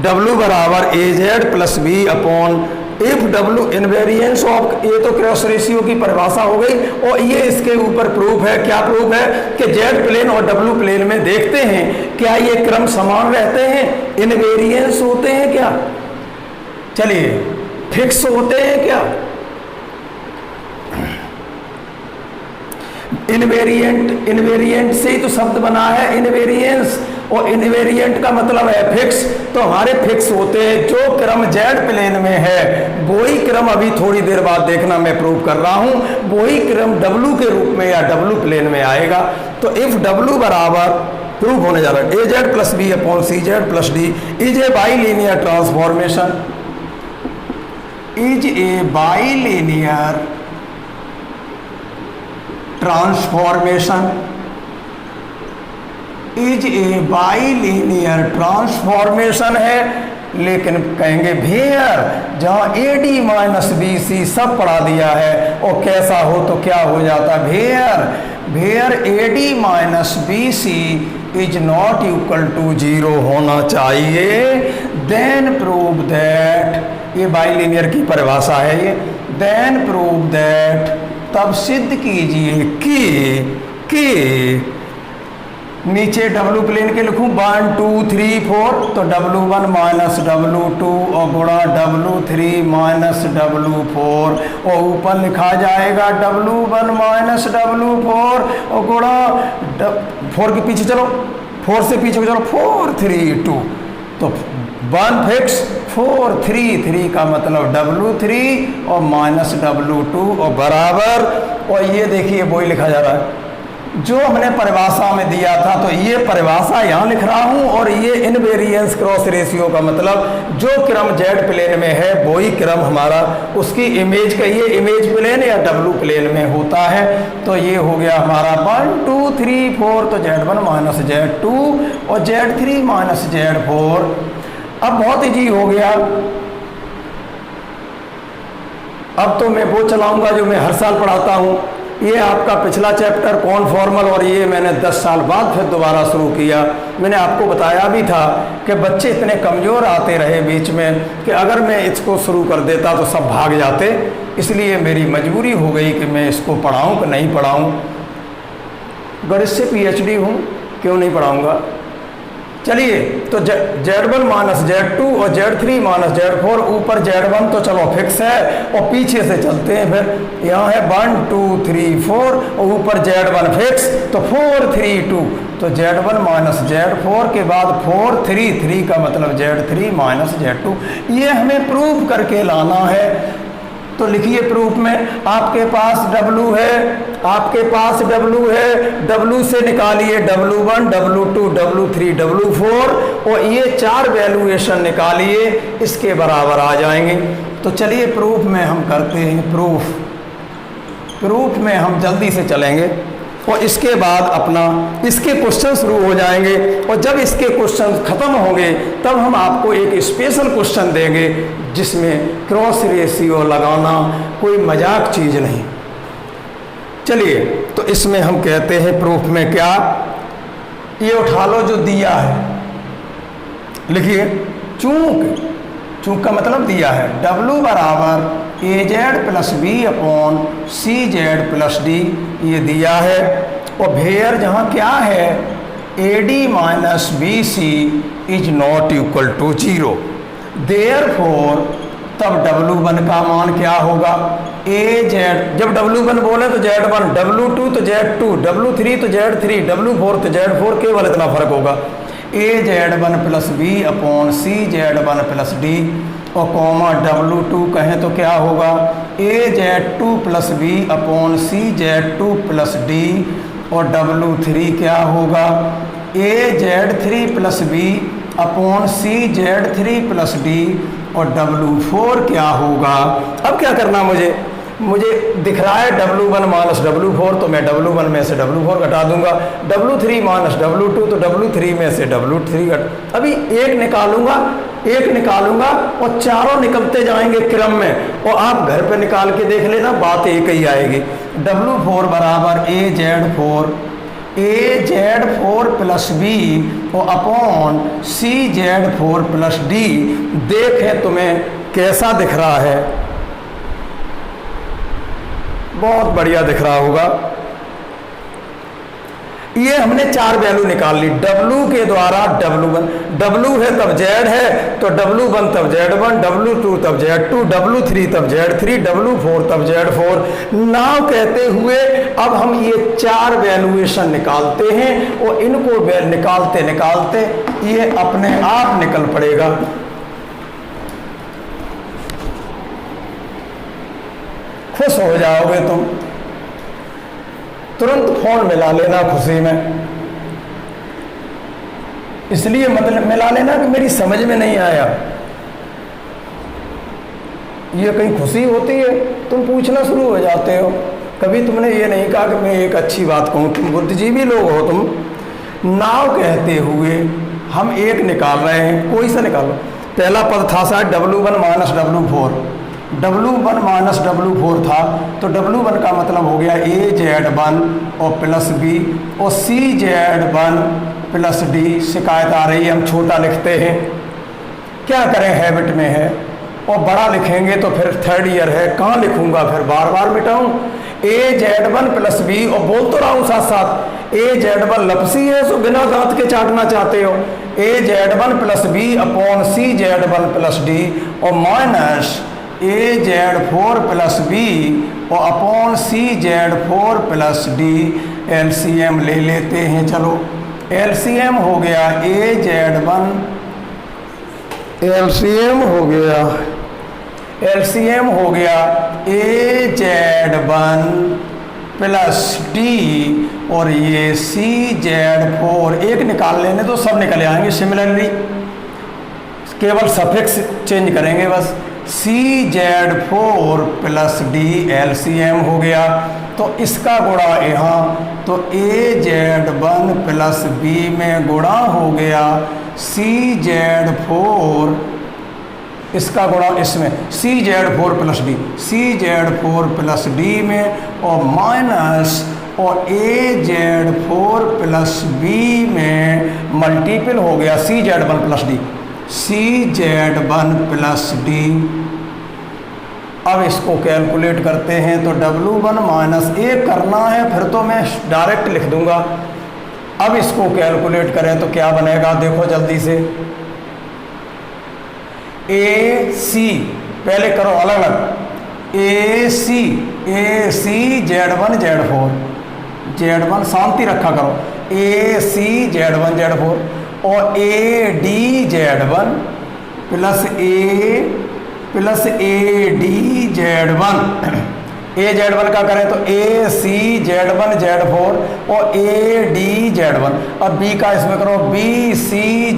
A: W बराबर AZ plus B upon if W invariance of, ये तो क्रॉस रेशियो की परिभाषा हो गई। और ये इसके ऊपर प्रूफ है। क्या प्रूफ है कि जेड प्लेन और W प्लेन में देखते हैं क्या ये क्रम समान रहते हैं, इनवेरिएंस होते हैं क्या, चलिए फिक्स होते हैं क्या। इनवेरिएंट से ही तो शब्द बना है इनवेरिएंस, और इनवेरिएंट का मतलब है फिक्स। तो हमारे फिक्स होते हैं, जो क्रम जेड प्लेन में है वही क्रम, अभी थोड़ी देर बाद देखना मैं प्रूव कर रहा हूं, वही क्रम W के रूप में या W प्लेन में आएगा। तो इफ W बराबर प्रूफ होने जा रहा है AZ plus B upon CZ plus D is a bilinear transformation, is a bilinear transformation, is a bilinear transformation है। लेकिन कहेंगे भेयर जहाँ AD माइनस BC सब पढ़ा दिया है, और कैसा हो तो क्या हो जाता, where AD minus BC is not equal to 0 होना चाहिए। देन प्रूव दैट, ये बाइलिनियर की परिभाषा है ये। देन प्रूव दैट, तब सिद्ध कीजिए कि नीचे W प्लेन के लिखूं 1 2 3 4, तो W1 माइनस W2 और गुणा W3 माइनस W4, और ऊपर लिखा जाएगा W1 माइनस W4 और गुणा 4 के पीछे चलो, 4 से पीछे चलो 4 3 2, तो 1 फिक्स 4 3 3 का मतलब W3 और माइनस W2 और बराबर, और ये देखिए वही लिखा जा रहा है जो हमने परिभाषा में दिया था। तो ये परिभाषा यहाँ लिख रहा हूँ, और ये इनवेरिएंस क्रॉस रेशियो का मतलब जो क्रम जेड प्लेन में है वही क्रम हमारा उसकी इमेज का, ये इमेज प्लेन या W प्लेन में होता है। तो ये हो गया हमारा 1 2 3 4, तो Z1 माइनस Z2 और Z3 माइनस Z4। अब बहुत ईजी हो गया। अब तो मैं वो चलाऊंगा जो मैं हर साल पढ़ाता हूँ। ये आपका पिछला चैप्टर कौन फॉर्मल, और ये मैंने 10 साल बाद फिर दोबारा शुरू किया। मैंने आपको बताया भी था कि बच्चे इतने कमज़ोर आते रहे बीच में कि अगर मैं इसको शुरू कर देता तो सब भाग जाते, इसलिए मेरी मजबूरी हो गई कि मैं इसको पढ़ाऊँ कि नहीं पढ़ाऊँ। गणित से PhD हूँ, क्यों नहीं पढ़ाऊँगा। चलिए, तो Z1 माइनस Z2 और Z3 माइनस Z4, ऊपर Z1 तो चलो फिक्स है, और पीछे से चलते हैं फिर। यहाँ है 1 2 3 4 और ऊपर Z1 फिक्स, तो 4 3 2, तो Z1 माइनस Z4 के बाद 4 3 3 का मतलब Z3 माइनस Z2। ये हमें प्रूव करके लाना है। तो लिखिए प्रूफ में, आपके पास W है, आपके पास W है, W से निकालिए W1 W2 W3 W4, और ये 4 वैल्यूएशन निकालिए, इसके बराबर आ जाएंगे। तो चलिए प्रूफ में हम करते हैं। प्रूफ में हम जल्दी से चलेंगे, और इसके बाद अपना इसके क्वेश्चन शुरू हो जाएंगे, और जब इसके क्वेश्चन खत्म होंगे तब हम आपको एक स्पेशल क्वेश्चन देंगे जिसमें क्रॉस रेशियो लगाना कोई मजाक चीज़ नहीं। चलिए, तो इसमें हम कहते हैं प्रूफ में क्या, ये उठा लो जो दिया है, लिखिए चूंक, चूंक का मतलब दिया है, W बराबर A Z plus B upon C Z plus D, ये दिया है। और भेयर जहाँ क्या है, A D minus B C is not equal to 0, therefore तब W1 का मान क्या होगा, ए जेड, जब W1 बोले तो Z1, W2 तो Z2, W3 तो Z3, W4 तो Z4, केवल इतना फर्क होगा, ए Z1 प्लस बी अपॉन सी Z1 प्लस डी, और कॉमा W2 कहें तो क्या होगा, ए Z2 प्लस बी अपॉन सी Z2 प्लस डी, और W3 क्या होगा, ए Z3 प्लस बी अपॉन सी Z3 प्लस डी, और W4 क्या होगा। अब क्या करना, मुझे दिख रहा है W1 माइनस W4, तो मैं W1 में से W4 घटा दूंगा, W3 माइनस W2, तो W3 में से W3 अभी एक निकालूंगा और चारों निकलते जाएंगे क्रम में, और आप घर पे निकाल के देख लेना, बात एक ही आएगी। W4 बराबर A Z four plus B और अपॉन सी Z4 प्लस डी। देखें तुम्हें कैसा दिख रहा है, बहुत बढ़िया दिख रहा होगा। ये हमने 4 वैल्यू निकाल ली, W के द्वारा W1, W है तब Z है तो W1 तब Z1, W2 तब Z2, W3 तब Z3, W4 तब Z4। नाउ कहते हुए अब हम ये 4 वैल्यूएशन निकालते हैं, और इनको निकालते निकालते ये अपने आप निकल पड़ेगा। खुश हो जाओगे तुम, तुरंत फोन मिला लेना खुशी में, इसलिए मतलब मिला लेना कि मेरी समझ में नहीं आया। ये कहीं खुशी होती है, तुम पूछना शुरू हो जाते हो। कभी तुमने ये नहीं कहा कि मैं एक अच्छी बात कहूँ, तुम बुद्धिजीवी लोग हो तुम। नाव कहते हुए हम एक निकाल रहे हैं, कोई सा निकालो। पहला पद था शायद W1 minus W4, W1 minus W4 था, तो W1 का मतलब हो गया ए Z1 और प्लस बी और सी Z1 प्लस डी। शिकायत आ रही है, हम छोटा लिखते हैं, क्या करें, हैबिट में है, और बड़ा लिखेंगे तो फिर 3rd ईयर है, कहाँ लिखूंगा, फिर बार बार मिटाऊं। ए Z1 प्लस बी, और बोल तो रहा हूँ साथ साथ, ए Z1 लपसी है सो बिना दांत के चाटना चाहते हो, ए Z1 प्लस बी अपॉन सी Z1 प्लस डी, और माइनस ए Z4 प्लस बी और अपॉन सी Z4 प्लस डी। एलसीएम ले लेते हैं, चलो एलसीएम हो गया ए Z1, एलसीएम हो गया ए Z1 प्लस डी, और ये सी Z4 एक निकाल लेने तो सब निकल आएंगे सिमिलरली, केवल सफिक्स चेंज करेंगे बस। सी Z4 प्लस डी एलसीएम हो गया, तो इसका गुणा यहाँ, तो ए Z1 प्लस बी में गुणा हो गया सी Z4, इसका गुणा इसमें सी Z4 प्लस डी, सी Z4 प्लस डी में, और माइनस और ए Z4 प्लस बी में मल्टीपल हो गया सी Z1 प्लस डी, सी Z1 प्लस डी। अब इसको कैलकुलेट करते हैं, तो W1 माइनस 1 करना है, फिर तो मैं डायरेक्ट लिख दूंगा। अब इसको कैलकुलेट करें तो क्या बनेगा, देखो जल्दी से। ए सी पहले करो अलग अलग, ए सी Z1 Z4 शांति रखा करो, ए सी Z1 Z4 और A D Z1 plus A D Z1। A Z1 का करें तो ए सी Z1 Z4 और ए डी Z1। अब बी का इसमें करो बी सी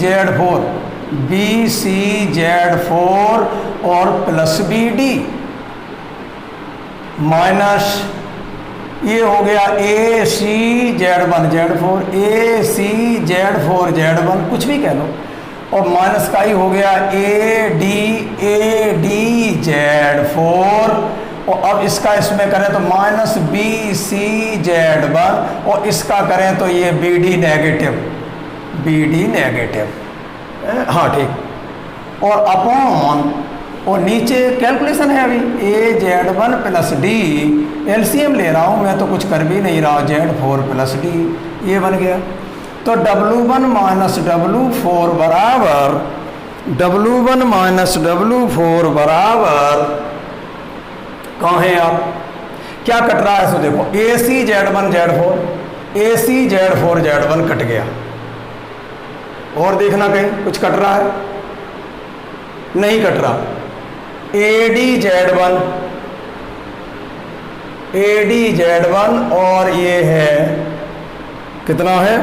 A: Z4 और प्लस बी डी, माइनस ये हो गया ए सी Z1 Z4, ए सी Z4 Z1 कुछ भी कह लो, और माइनस का ही हो गया ए डी Z4 और अब इसका इसमें करें तो minus B C Z one, और इसका करें तो ये बी डी नेगेटिव, हाँ ठीक, और अपॉन, और नीचे कैलकुलेशन है अभी a Z one plus d, LCM ले रहा हूँ मैं तो कुछ कर भी नहीं रहा, जेड फोर प्लस डी, ये बन गया। तो W1 माइनस W4 बराबर, W1 माइनस W4 बराबर, कहाँ हैं आप, क्या कट रहा है, सो देखो a c Z one z four, a c Z four z one cut गया, और देखना कहीं कुछ कट रहा है, नहीं कट रहा, ए डी जेड वन और ये है कितना है,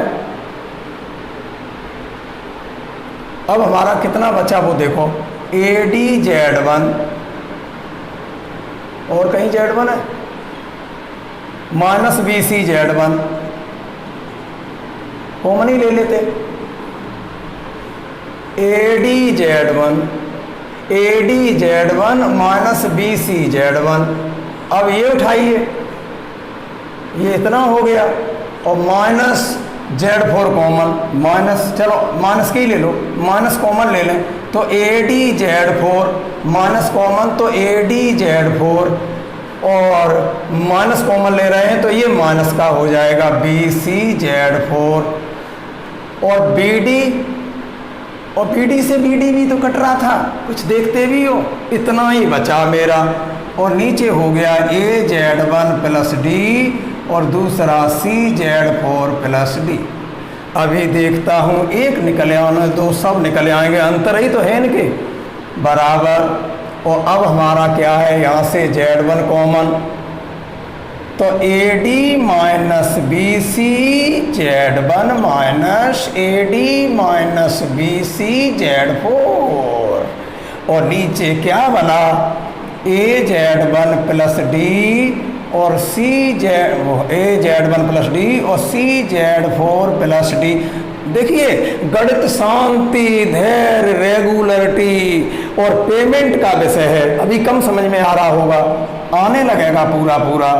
A: अब हमारा कितना बचा वो देखो, ए डी जेड वन और कहीं जेड वन है, minus B C Z one, common ही ले लेते, A D Z one minus B C Z one, अब ये उठाइए, ये इतना हो गया, और minus Z four common, minus, चलो माइनस के ही ले लो, माइनस कॉमन ले लें तो A D Z four, minus common तो ए डी जेड फोर, और माइनस कॉमन ले रहे हैं तो ये माइनस का हो जाएगा बी सी जेड फोर, और बी डी, और बी डी से बी डी भी तो कट रहा था, कुछ देखते भी हो, इतना ही बचा मेरा, और नीचे हो गया ए जेड वन प्लस डी और दूसरा सी जेड फोर प्लस डी। अभी देखता हूँ एक निकले आने, दो सब निकले आएंगे, अंतर ही तो है इनके, बराबर, और अब हमारा क्या है, यहाँ से जेड वन कॉमन, तो A D minus B C Z one minus A D minus B C Z four, और नीचे क्या बना, A Z one plus D और C Z, A Z one plus D और C Z four plus D. देखिए गणित शांति, धैर्य, regularity और पेमेंट का विषय है, अभी कम समझ में आ रहा होगा, आने लगेगा पूरा पूरा।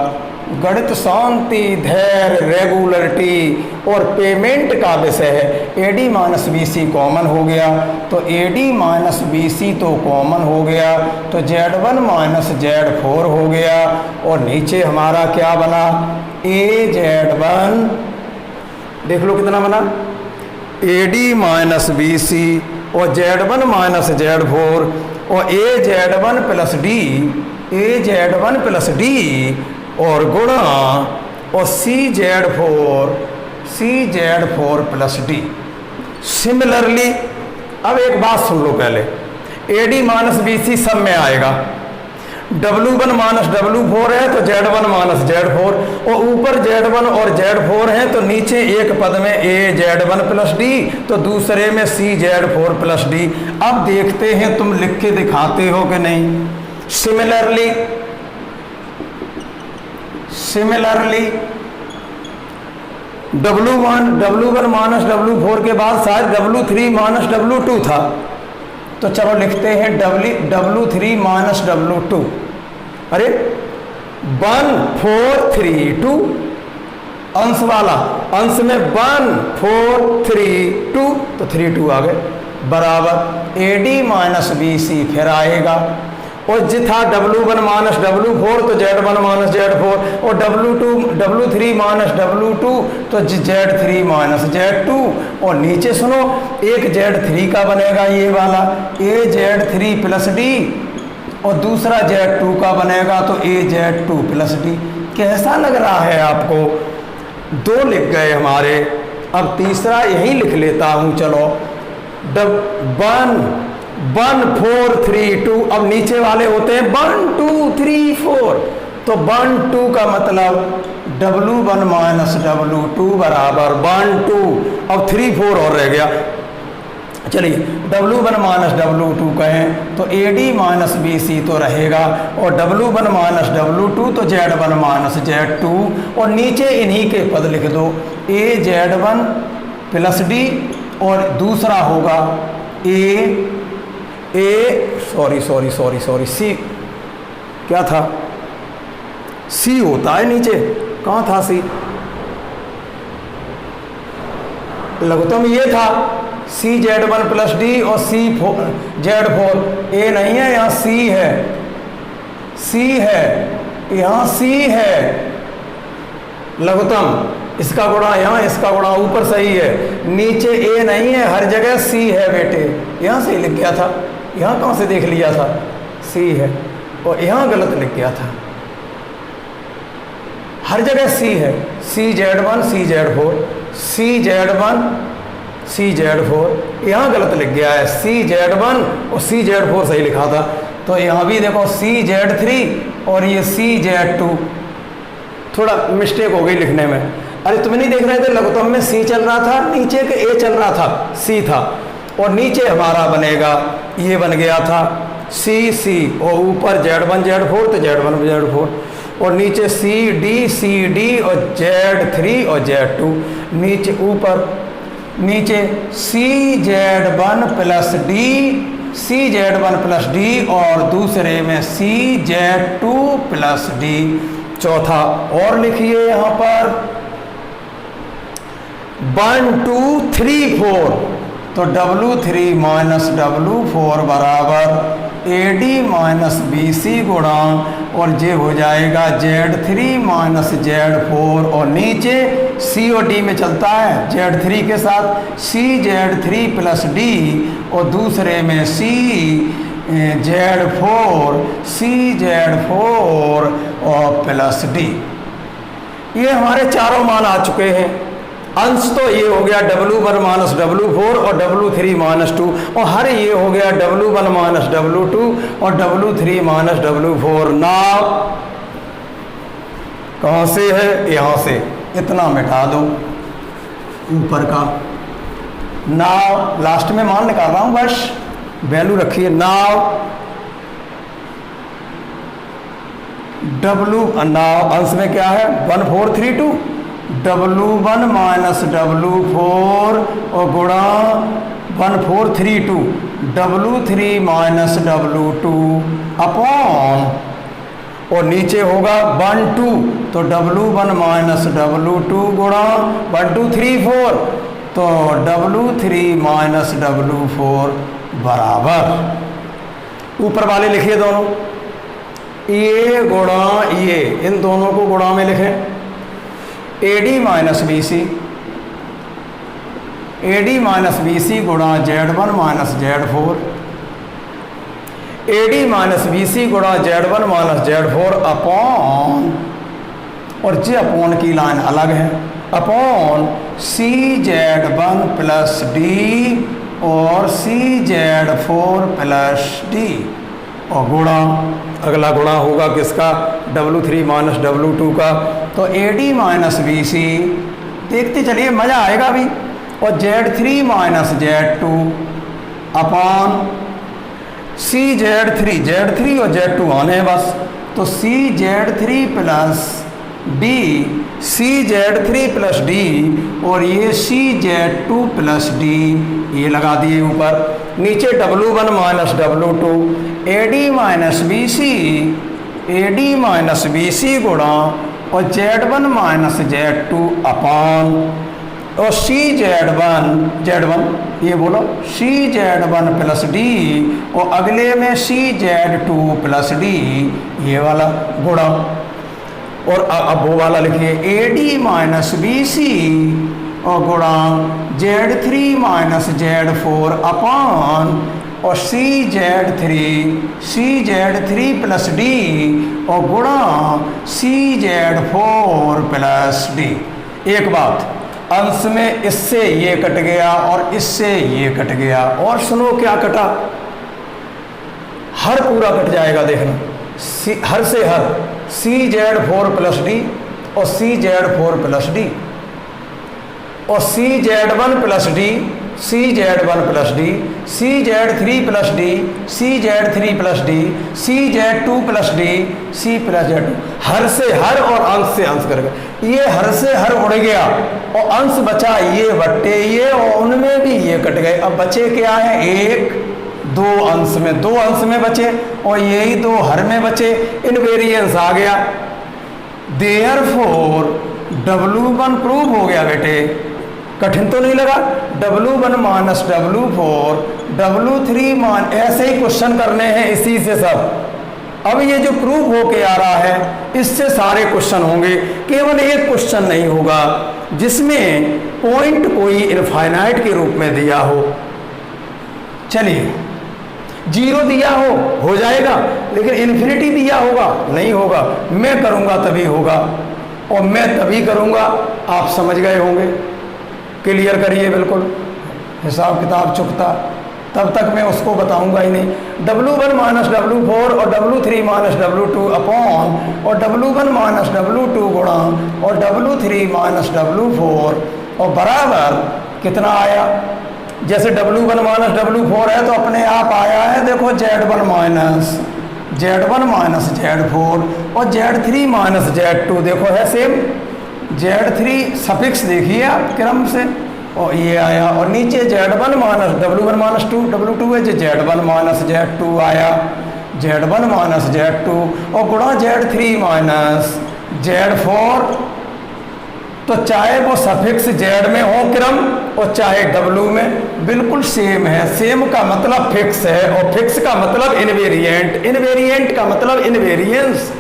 A: गणित शांति, धैर्य, रेगुलरिटी और पेमेंट का विषय है। A D minus B C common हो गया, तो A D minus B C तो कॉमन हो गया, तो Z one minus Z four हो गया, और नीचे हमारा क्या बना, ए जेड वन, देख लो कितना बना, A D minus B C और Z one minus Z four, और A Z one plus D, A Z one plus D और गुणा और C Z four plus D. Similarly अब एक बात सुन लो पहले, A D minus B C सब में आएगा, W1 माइनस W4 है तो Z1 माइनस Z4, और ऊपर Z1 और Z4 है तो नीचे एक पद में A Z1 प्लस डी, तो दूसरे में C Z4 प्लस डी। अब देखते हैं तुम लिख के दिखाते हो कि नहीं। सिमिलरली W1 माइनस W4 के बाद शायद W3 माइनस W2 था, तो चलो लिखते हैं W3 माइनस W2। अरे 1 4 3 2 अंश वाला, अंश में 1 4 3 2, तो 3 2 आ गए, बराबर A D minus B C फिर आएगा, और जिथा W1 माइनस W4 तो Z1 माइनस Z4, और W3 माइनस W2 तो Z3 माइनस Z2, और नीचे सुनो एक Z3 का बनेगा ये वाला A Z3 प्लस डी, और दूसरा Z2 का बनेगा तो A Z2 प्लस डी। कैसा लग रहा है आपको? दो लिख गए हमारे, अब तीसरा यही लिख लेता हूँ। चलो 1 4 3 2, अब नीचे वाले होते हैं 1 2 3 4, तो 1 2 का मतलब W1 माइनस W2 बराबर 1 2, अब 3 4 और रह गया। चलिए W1 माइनस W2 कहें तो AD माइनस BC तो रहेगा, और W1 माइनस W2 तो Z1 माइनस Z2, और नीचे इन्हीं के पद लिख दो A Z1 प्लस D, और दूसरा होगा C क्या था सी होता है नीचे, कहाँ था सी? लघुत्तम ये था सी जेड वन प्लस डी और सी जेड फोर। ए नहीं है, यहाँ सी है, सी है, यहाँ सी है लघुत्तम, इसका गुणा यहाँ, इसका गुणा ऊपर सही है, नीचे ए नहीं है, हर जगह सी है बेटे। यहाँ से लिख गया था, यहाँ कहाँ से देख लिया था? सी है, और यहाँ गलत लिख गया था, हर जगह सी है। सी जेड वन सी जेड फोर, सी जेड वन सी जेड फोर, यहाँ गलत लिख गया है, सी जेड वन और सी जेड फोर सही लिखा था। तो यहाँ भी देखो सी जेड थ्री और ये सी जेड टू, थोड़ा मिस्टेक हो गई लिखने में। अरे तुम्हें नहीं देख रहे थे लघुत्तम में सी चल रहा था, नीचे के ए चल रहा था, सी था, और नीचे हमारा बनेगा ये बन गया था सी सी, और ऊपर जेड वन जेड फोर तो जेड वन जेड फोर, और नीचे सी डी और जेड थ्री और जेड टू, नीचे ऊपर नीचे सी जेड वन प्लस डी, सी जेड वन प्लस डी, और दूसरे में सी जेड टू प्लस डी। चौथा और लिखिए यहाँ पर 1 2 3 4, तो W3 माइनस W4 बराबर AD माइनस BC गुणा, और ये हो जाएगा Z3 माइनस Z4, और नीचे C और D में चलता है Z3 के साथ CZ3 प्लस D, और दूसरे में CZ4 और प्लस D। ये हमारे चारों मान आ चुके हैं। अंश तो ये हो गया W1 माइनस W4 और W3 माइनस 2, और हर ये हो गया W1 माइनस W2 और W3 माइनस W4। नाव कहाँ से है? यहाँ से, इतना मिटा दो ऊपर का। नाव लास्ट में मान निकाल रहा हूँ, बस वैल्यू रखिए। नाव नाव अंश में क्या है? 1432 W1 माइनस W4 और गुणा 1432 W3 माइनस W2 अपॉन, और नीचे होगा 1 2, तो W1 माइनस W2 गुणा 1 2 3 4, तो W3 माइनस W4 बराबर, ऊपर वाले लिखिए दोनों, ये गुणा ये, इन दोनों को गुणा में लिखें। AD माइनस BC गुणा Z1 minus Z4, AD minus BC गुणा Z1 माइनस Z4 अपॉन, और जे अपॉन की लाइन अलग है, अपॉन CZ1 प्लस D और CZ4 प्लस D, और गुणा, अगला गुणा होगा किसका? W3 माइनस W2 का, तो AD माइनस BC, देखते चलिए मज़ा आएगा अभी, और Z3 minus Z2 upon Z3 और Z2 आने हैं बस, तो CZ3 plus D, CZ3 plus D, और ये CZ2 प्लस D, ये लगा दिए ऊपर। नीचे W1 minus W2, AD minus BC गुणा, और Z1 माइनस Z2 अपॉन, और Z1 ये बोलो CZ1 प्लस D, और अगले में CZ2 प्लस D, ये वाला गुणा, और अब वो वाला लिखिए AD माइनस BC और गुणा Z3 माइनस Z4 अपॉन, और CZ3 प्लस D और गुणा CZ4 प्लस D। एक बात, अंश में इससे ये कट गया और इससे ये कट गया, और सुनो क्या कटा, हर पूरा कट जाएगा देखना, हर से हर CZ4 प्लस D और CZ4 प्लस D, और CZ1 plus D, CZ1 plus D, CZ3 plus D, CZ3 plus D, CZ2 plus D, C plus Z2, हर से हर और अंश से अंश कर गए। ये हर से हर उड़ गया और अंश बचा ये बट्टे ये, और उनमें भी ये कट गए। अब बचे क्या है? एक दो अंश में, दो अंश में बचे, और यही दो हर में बचे, इनवेरिएंस आ गया। देयरफॉर W1 प्रूव हो गया बेटे, कठिन तो नहीं लगा। W1 माइनस W4 W3 मान, ऐसे ही क्वेश्चन करने हैं इसी से सब। अब ये जो प्रूव होके आ रहा है इससे सारे क्वेश्चन होंगे, केवल एक क्वेश्चन नहीं होगा जिसमें पॉइंट कोई इनफाइनाइट के रूप में दिया हो। चलिए, 0 दिया हो जाएगा, लेकिन इन्फिनिटी दिया होगा नहीं होगा। मैं करूँगा तभी होगा, और मैं तभी करूँगा, आप समझ गए होंगे। क्लियर करिए बिल्कुल, हिसाब किताब चुकता, तब तक मैं उसको बताऊंगा ही नहीं। W1 माइनस W4 और W3 माइनस W2 अपॉन, और W1 माइनस W2 गुणा और W3 माइनस W4, और बराबर कितना आया। जैसे W1 माइनस W4 है तो अपने आप आया है, देखो Z1 माइनस Z4, और Z3 माइनस Z2 देखो है सेम। Z3 सफिक्स देखिए आप क्रम से, और ये आया, और नीचे Z1 minus W1 minus W2 है, जो Z1 माइनस Z2 आया, Z1 माइनस Z2, और गुणा Z3 माइनस Z4। तो चाहे वो सफिक्स Z में हो क्रम और चाहे W में, बिल्कुल सेम है। सेम का मतलब फिक्स है, और फिक्स का मतलब इनवेरिएंट, इनवेरिएंट का मतलब इनवेरिएंस,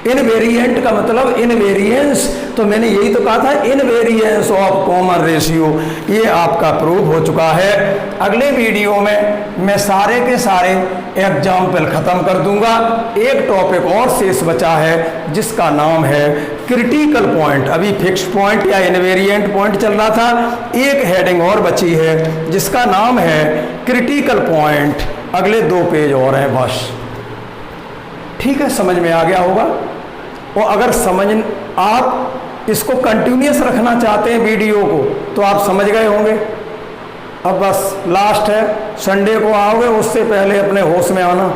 A: इनवेरिएंट का मतलब इनवेरिएंस। तो मैंने यही तो कहा था, इनवेरिएंस ऑफ कॉमन रेशियो। ये आपका प्रूफ हो चुका है। अगले वीडियो में मैं सारे के सारे एग्जाम्पल खत्म कर दूंगा। एक टॉपिक और शेष बचा है जिसका नाम है क्रिटिकल पॉइंट। अभी फिक्स पॉइंट या इनवेरिएंट पॉइंट चल रहा था, एक हेडिंग और बची है जिसका नाम है क्रिटिकल पॉइंट। अगले 2 पेज और हैं बस। ठीक है, समझ में आ गया होगा। और अगर आप इसको कंटिन्यूस रखना चाहते हैं वीडियो को, तो आप समझ गए होंगे। अब बस लास्ट है, संडे को आओगे उससे पहले अपने होश में आना।